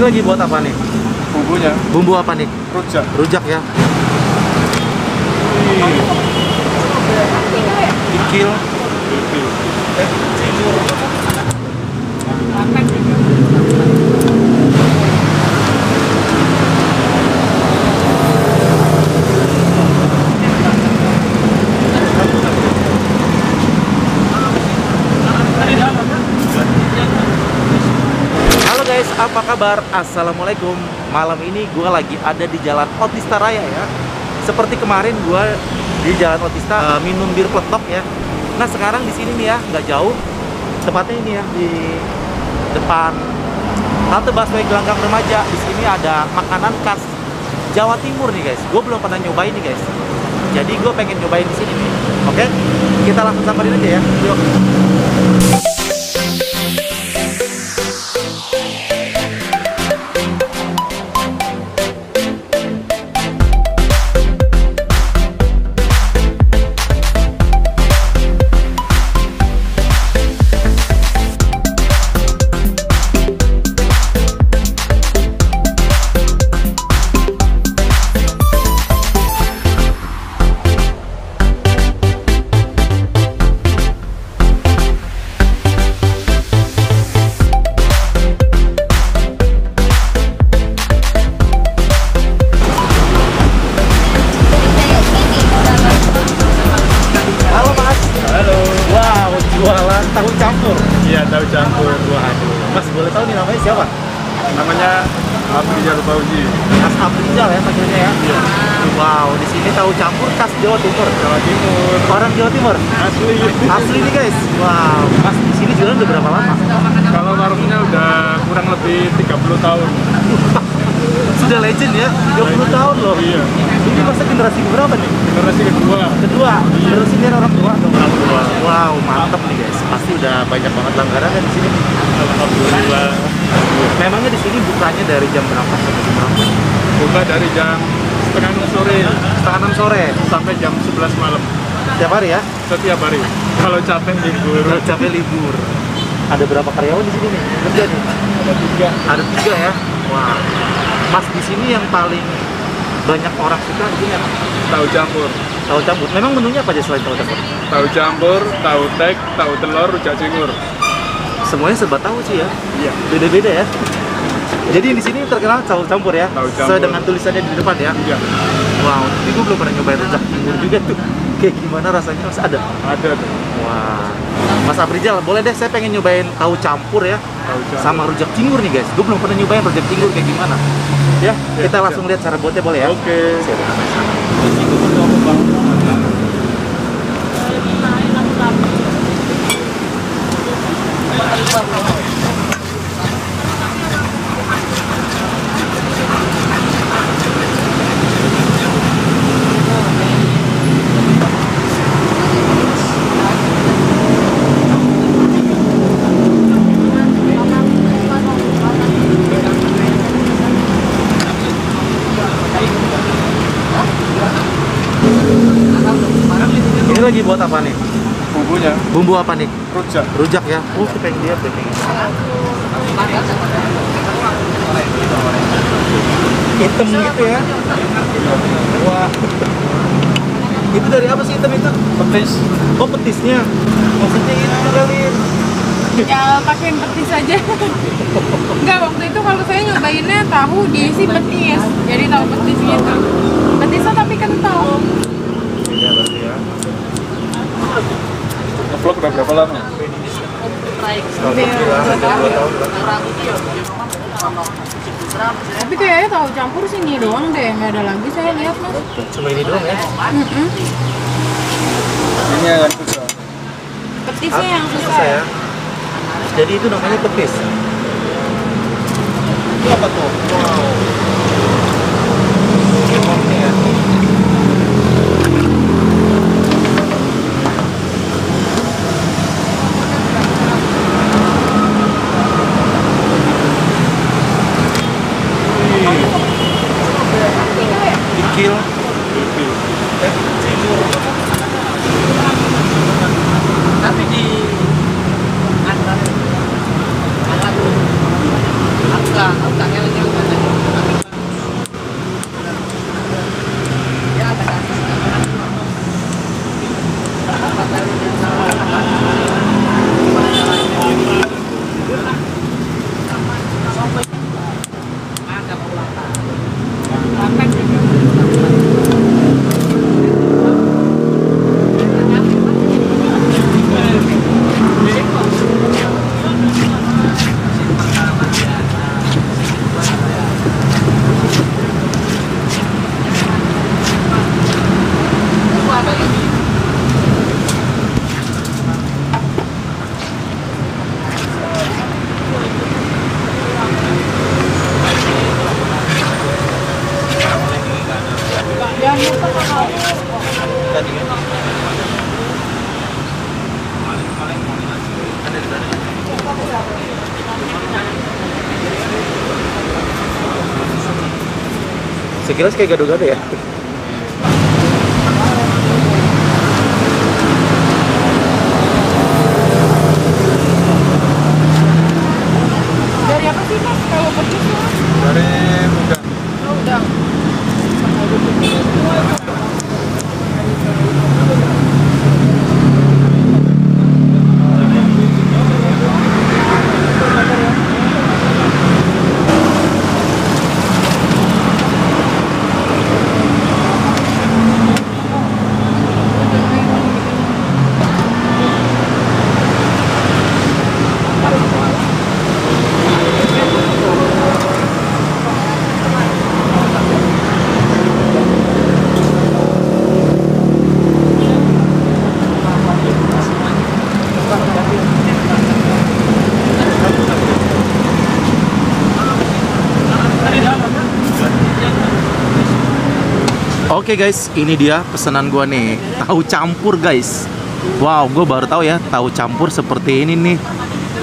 lagi buat apa nih? Bumbunya. Bumbu apa nih? Rujak. Rujak ya. Kikil. Halo guys, apa kabar? Assalamualaikum. Malam ini gue lagi ada di Jalan Otista Raya ya. Seperti kemarin gue di Jalan Otista minum bir peletok ya. Nah sekarang di sini nih ya, nggak jauh. Tepatnya ini ya di depan halte busway Gelanggang Remaja. Di sini ada makanan khas Jawa Timur nih guys. Gue belum pernah nyobain nih guys. Jadi gue pengen nyobain di sini nih. Oke, kita langsung samperin aja ya. Yuk. Jualan tahu campur. Iya, tahu campur. Waduh. Mas boleh tahu nih namanya siapa? Namanya Afrizal Fauzi. Mas Afrizal ya panggilnya ya. Iya. Wow, di sini tahu campur khas Jawa Timur. Jawa Timur. Orang Jawa Timur. Asli. Asli nih guys. Wow. Mas di sini jualan udah berapa lama? Kalau warungnya udah kurang lebih 30 tahun. Sudah legend ya, 30 tahun loh. Iya. Ini masa generasi berapa nih? Generasi kedua. Kedua. Iya. Terus ini orang tua dong. Orang tua. Wow, mantap nih guys. Pasti udah banyak banget langganan di sini. Alhamdulillah. Memangnya di sini bukanya dari jam berapa sampai jam berapa? Buka dari jam setengah 6 sore Setengah 6 sore. sampai jam 11 malam. Setiap hari ya? Setiap hari. Kalau capek libur. Kalau capek libur. Ada berapa karyawan di sini nih? Kerja nih? Ada 3. Ada 3 ya? Wah. Mas di sini yang paling banyak orang suka ini apa? Tahu campur. Tahu campur. Memang menunya apa aja selain tahu campur? Tahu campur, tahu tek, tahu telur, rujak cingur. Semuanya serba tahu sih ya. Iya. Beda-beda ya. Jadi di sini terkenal tahu campur ya. Tahu campur. Sesuai dengan tulisannya di depan ya. Iya. Wow. Tapi gue belum pernah nyobain rujak cingur juga tuh. Kayak gimana rasanya? Mas ada? Ada tuh. Wah. Mas Afrizal, boleh deh saya pengen nyobain tahu campur ya. Tahu campur. Sama rujak cingur nih guys. Gue belum pernah nyobain rujak cingur kayak gimana. Ya, Ya, kita langsung lihat cara buatnya boleh ya? Oke. Siap. Ini lagi buat apa nih? Bumbunya. Bumbu apa nih? Rujak. Rujak ya? Oh, kita pengen lihat deh. Hitam gitu ya? Wah. Itu dari apa sih hitam itu? Petis. Oh, petisnya. Maksudnya itu kali. Ya pakai petis aja. Enggak, waktu itu kalau saya nyobainnya tahu diisi petis. Jadi tahu petis gitu. Petisnya tapi kental. Iya berarti ya. Ngevlog udah berapa lama? Ada 2 tahun kan? Tapi kayaknya tahu campur sih ini doang deh, nggak ada lagi saya lihat mas. Cuma ini doang ya? Ini yang susah. Petisnya yang susah Susah ya. ya. Jadi itu namanya petis. Itu apa tuh? Wow. Lemonnya ya. Kikil. Tapi di antar angkat Sekilas kayak gado-gado ya. Dari apa sih Mas kalau petisnya? Dari udang. Oh, udang. Oke guys, ini dia pesanan gua nih, tahu campur guys. Wow, gue baru tahu ya tahu campur seperti ini nih.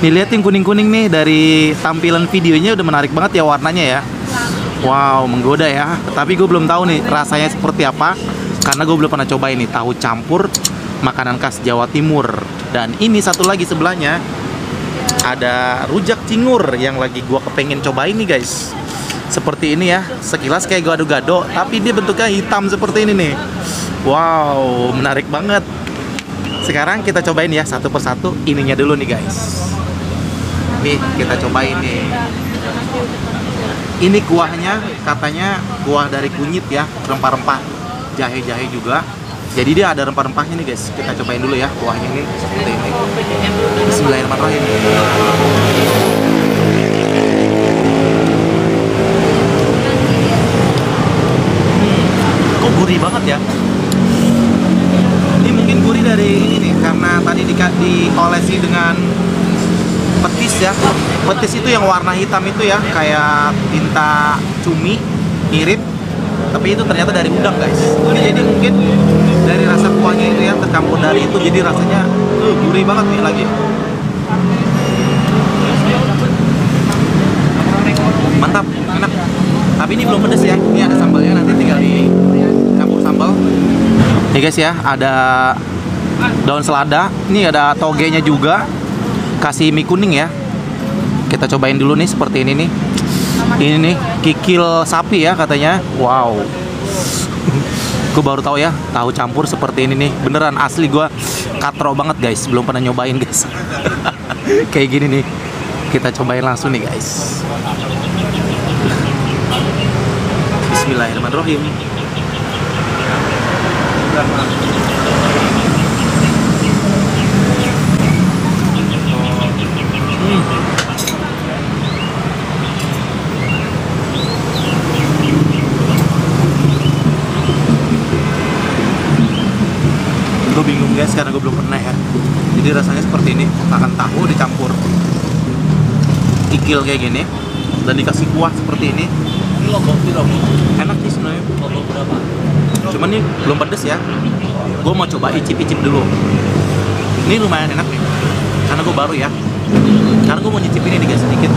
Nih lihat yang kuning-kuning nih, dari tampilan videonya udah menarik banget ya warnanya ya. Wow, menggoda ya. Tapi gue belum tahu nih rasanya seperti apa, karena gue belum pernah coba ini tahu campur makanan khas Jawa Timur. Dan ini satu lagi sebelahnya ada rujak cingur yang lagi gue kepengen cobain nih guys. Seperti ini ya, sekilas kayak gado-gado, tapi dia bentuknya hitam seperti ini nih. Wow, menarik banget. Sekarang kita cobain ya satu persatu ininya dulu nih guys. Nih kita cobain nih. Ini kuahnya katanya kuah dari kunyit ya, rempah-rempah, jahe-jahe juga. Jadi dia ada rempah-rempahnya nih guys. Kita cobain dulu ya kuahnya ini seperti ini. Bismillahirrahmanirrahim. Kok gurih banget ya? Ini mungkin gurih dari ini nih, karena tadi diolesi dengan petis ya. Petis itu yang warna hitam itu ya, kayak tinta cumi mirip, tapi itu ternyata dari udang guys. Ini jadi mungkin dari rasa kuahnya itu ya tercampur dari itu, jadi rasanya gurih banget nih lagi. Mantap, enak. Tapi ini belum pedes ya. Ini ada sambalnya, nanti tinggal dicampur sambal. Nih guys ya, ada daun selada. Ini ada togenya juga. Kasih mie kuning ya. Kita cobain dulu nih seperti ini nih. Ini nih kikil sapi ya katanya. Wow. Gue baru tahu ya, tahu campur seperti ini nih. Beneran asli, gue katro banget guys. Belum pernah nyobain guys. Kayak gini nih. Kita cobain langsung nih guys. Bismillahirrahmanirrahim. Gue bingung guys karena gue belum pernah ya. Jadi rasanya seperti ini, makan tahu dicampur kikil kayak gini dan dikasih kuah seperti ini. Enak sih sebenarnya. Cuman nih belum pedes ya. Gue mau coba icip-icip dulu. Ini lumayan enak nih, karena gue baru ya. Karena gue mau nyicip ini nih guys sedikit.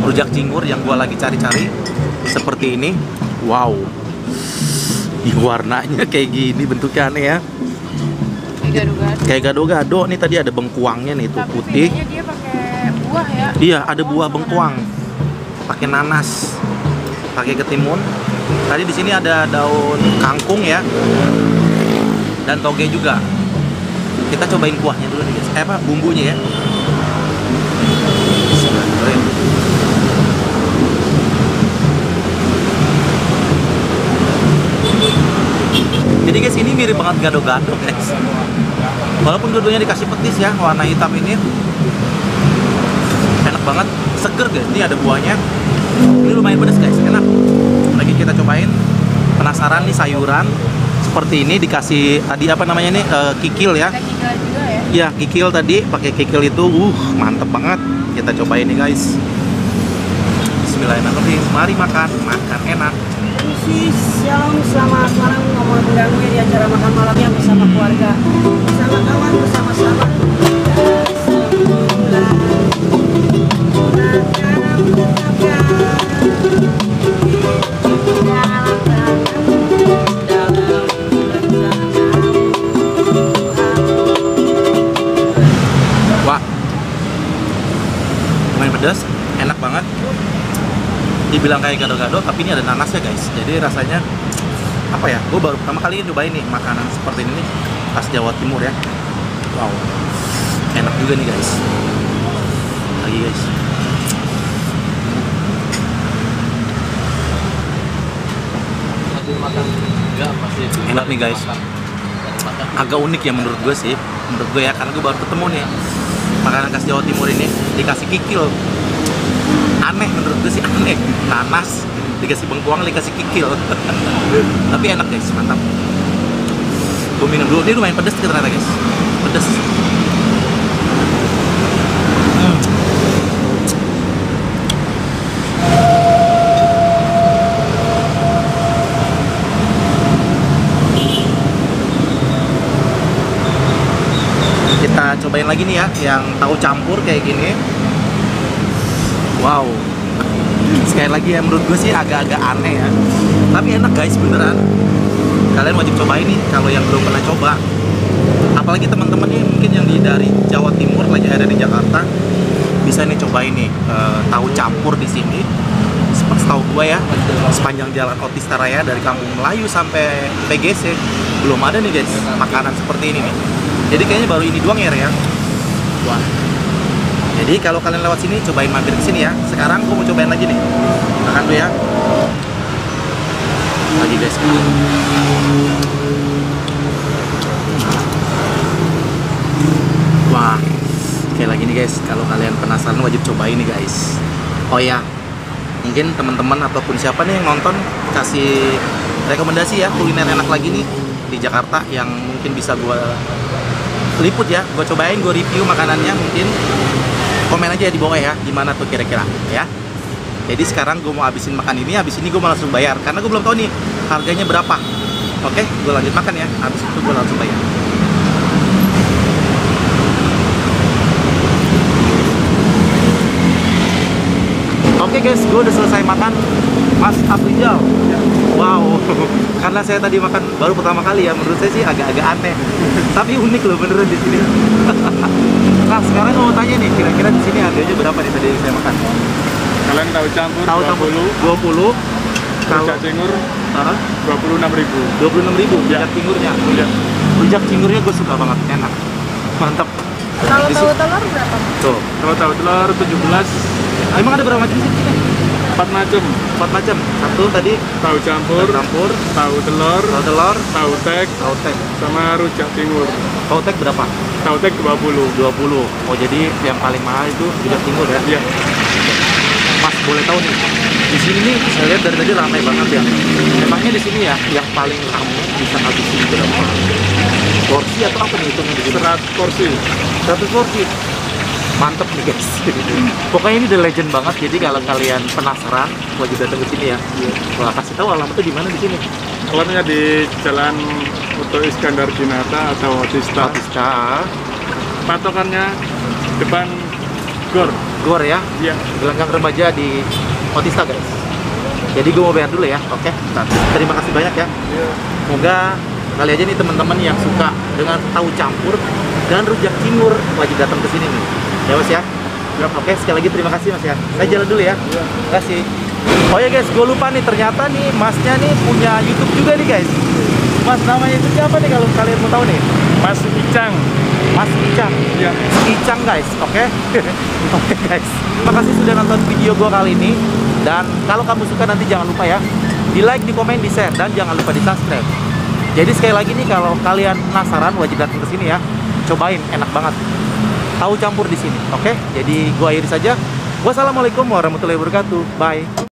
Rujak cingur yang gue lagi cari-cari seperti ini. Wow. Ini warnanya kayak gini, bentuknya aneh ya. Gado-gado. Kayak gado-gado. Nih tadi ada bengkuangnya nih, tuh Tapi putih. kayaknya dia pakai buah ya. Iya, ada buah bengkuang. Pakai nanas, pakai ketimun. Tadi di sini ada daun kangkung ya. Dan toge juga. Kita cobain kuahnya dulu nih, guys. Bumbunya ya. Jadi guys, ini mirip banget gado-gado guys. Walaupun dua-duanya dikasih petis ya, warna hitam ini enak banget, seger guys. Ini ada buahnya. Ini lumayan pedas guys, enak. Lagi kita cobain. Penasaran nih sayuran seperti ini dikasih tadi apa namanya nih kikil ya. Ada kikil juga ya. Iya, kikil tadi pakai kikil itu, mantep banget. Kita cobain nih guys. Bismillahirrahmanirrahim. Mari makan enak. Shalom, selamat malam. Ngomong mengganggu di acara makan malamnya bersama keluarga, bersama kawan, bersama sahabat. Wah, lumayan pedas, enak banget. Dibilang kayak gado-gado, tapi ini ada nanasnya guys. Jadi rasanya apa ya? Gue baru pertama kali nyobain nih makanan seperti ini nih, khas Jawa Timur ya. Wow, enak juga nih guys. Lagi guys. Enak nih guys. Agak unik ya menurut gue sih. Menurut gue ya, karena gue baru ketemu nih makanan khas Jawa Timur ini dikasih kikil. Aneh menurut gue sih, aneh. Nanas dikasih bengkuang, dikasih kikil. Tapi enak guys, mantap. Gue minum dulu. Ini lumayan pedas ternyata guys. Pedas. Kita cobain lagi nih ya, yang tahu campur kayak gini. Wow, sekali lagi ya, menurut gue sih agak-agak aneh ya, tapi enak guys, beneran. Kalian wajib cobain nih kalau yang belum pernah coba. Apalagi teman-teman nih mungkin yang dari Jawa Timur lagi ada di Jakarta, bisa nih cobain nih tahu campur di sini. Setahu gue ya, sepanjang jalan Otista Raya dari Kampung Melayu sampai PGC belum ada nih guys makanan seperti ini nih. Jadi kayaknya baru ini doang ya, wah. Jadi kalau kalian lewat sini, cobain mampir ke sini ya. Sekarang gue mau cobain lagi nih. Makan dulu ya. Lagi guys. Wah, kayak lagi nih guys. Kalau kalian penasaran wajib cobain nih guys. Oh ya, mungkin teman-teman ataupun siapa nih yang nonton kasih rekomendasi ya kuliner enak lagi nih di Jakarta yang mungkin bisa gue liput ya. Gue cobain, gue review makanannya mungkin. Komen aja di bawah ya, gimana tuh kira-kira ya. Jadi sekarang gue mau habisin makan ini, habis ini gue mau langsung bayar karena gue belum tahu nih harganya berapa. Oke, gue lanjut makan ya, habis itu gue langsung bayar. Oke guys, gue udah selesai makan. Mas Afrizal, wow, karena saya tadi makan baru pertama kali ya, menurut saya sih agak-agak aneh, tapi unik loh beneran di sini. Nah sekarang gue mau tanya nih, kira-kira di sini harganya berapa nih tadi saya makan? Kalian tahu campur Tahu 20, 20, rujak cingur 26.000. 26.000 rujak cingurnya. Iya. Rujak cingurnya gue suka banget, enak, mantap. Kalau tahu telur berapa? Tuh, Kalau tahu telur 17, emang ada berapa macam sih? 4 macam. 4 macam. Satu tadi Tahu campur, campur, tahu telur, tahu telur, tahu tek, tahu tek. sama rujak cingur. Tahu tek berapa? Tahu tek 20. 20. Oh jadi yang paling mahal itu rujak cingur ya? Iya. Mas boleh tahu nih, di sini nih saya lihat dari tadi ramai banget ya. Memangnya di sini ya yang paling ramai bisa ngabisin berapa porsi atau apa nih hitungnya di sini? 100 porsi. 100 porsi. Mantep nih guys. Pokoknya ini udah legend banget. Jadi kalau kalian penasaran wajib datang ke sini ya. Wah, kasih tahu alamatnya di mana di sini. Alamatnya di Jalan Oto Iskandar Dinata atau Otista. Otista Patokannya depan Gor. Gor ya. Iya. Gelanggang remaja di Otista guys. Jadi gue mau bayar dulu ya. Oke. Terima kasih banyak ya. Semoga kali aja nih teman-teman yang suka dengan tahu campur dan rujak cingur wajib datang ke sini nih. Ya Mas ya. Siap. Oke, sekali lagi terima kasih Mas ya. Saya jalan dulu ya. Terima kasih. Oh ya guys, gue lupa nih, ternyata nih Masnya nih punya YouTube juga nih guys. Mas, namanya itu siapa nih kalau kalian mau tahu nih? Mas Icang. Mas Icang. Iya. Icang guys, oke? Oke guys, terima kasih sudah nonton video gue kali ini. Dan kalau kamu suka nanti jangan lupa ya, di like, di komen, di share, dan jangan lupa di subscribe. Jadi sekali lagi nih, kalau kalian penasaran wajib datang ke sini ya. Cobain, enak banget. Tahu campur di sini, oke? Jadi gua akhiri saja. Wassalamualaikum warahmatullahi wabarakatuh. Bye.